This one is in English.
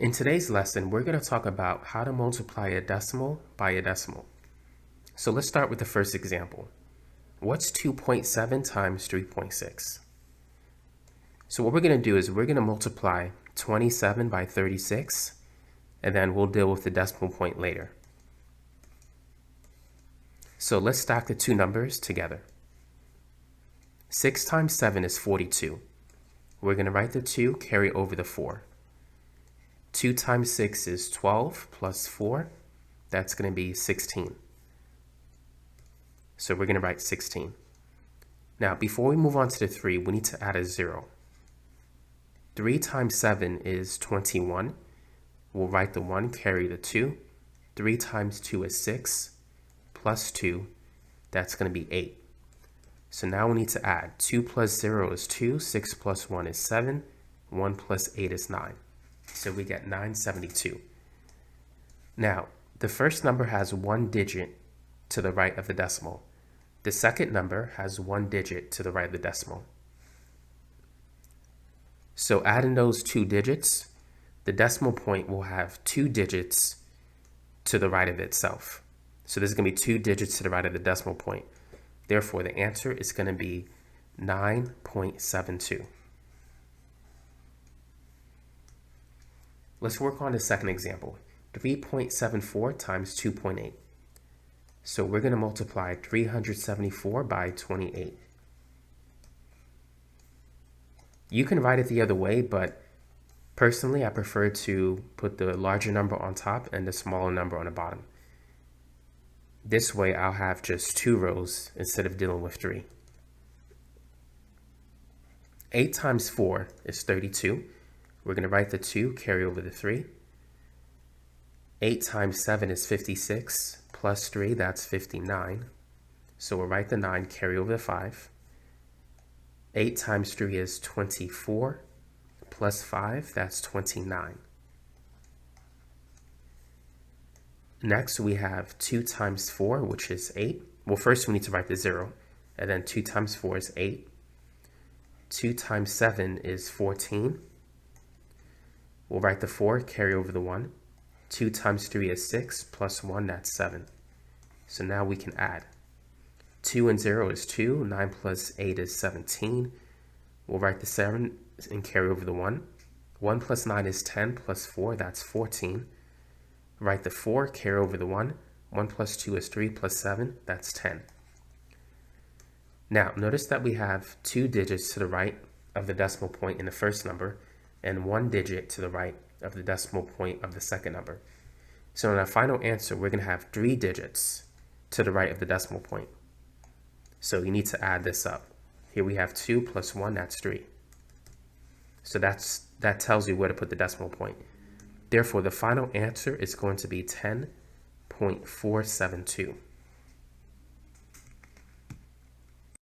In today's lesson, we're going to talk about how to multiply a decimal by a decimal. So let's start with the first example. What's 2.7 times 3.6? So what we're going to do is we're going to multiply 27 by 36, and then we'll deal with the decimal point later. So let's stack the two numbers together. 6 times 7 is 42. We're going to write the 2, carry over the 4. 2 times 6 is 12 plus 4. That's going to be 16. So we're going to write 16. Now, before we move on to the 3, we need to add a 0. 3 times 7 is 21. We'll write the 1, carry the 2. 3 times 2 is 6, plus 2. That's going to be 8. So now we need to add 2 plus 0 is 2, 6 plus 1 is 7, 1 plus 8 is 9. So we get 972. Now, the first number has one digit to the right of the decimal. The second number has one digit to the right of the decimal. So adding those two digits, the decimal point will have two digits to the right of itself. So there's going to be two digits to the right of the decimal point. Therefore, the answer is going to be 9.72. Let's work on the second example, 3.74 times 2.8. So we're going to multiply 374 by 28. You can write it the other way, but personally I prefer to put the larger number on top and the smaller number on the bottom. This way I'll have just 2 rows instead of dealing with 3. 8 times 4 is 32. We're going to write the 2, carry over the 3. 8 times 7 is 56, plus 3, that's 59. So we'll write the 9, carry over the 5. 8 times 3 is 24, plus 5, that's 29. Next, we have 2 times 4, which is 8. Well, first we need to write the 0, and then 2 times 4 is 8. 2 times 7 is 14. We'll write the 4, carry over the 1. 2 times 3 is 6, plus 1, that's 7. So now we can add. 2 and 0 is 2, 9 plus 8 is 17. We'll write the 7 and carry over the 1. 1 plus 9 is 10, plus 4, that's 14. Write the 4, carry over the 1. 1 plus 2 is 3, plus 7, that's 10. Now, notice that we have 2 digits to the right of the decimal point in the first number, and 1 digit to the right of the decimal point of the second number. So in our final answer, we're going to have 3 digits to the right of the decimal point. So you need to add this up. Here we have 2 plus 1, that's 3. So that tells you where to put the decimal point. Therefore, the final answer is going to be 10.472.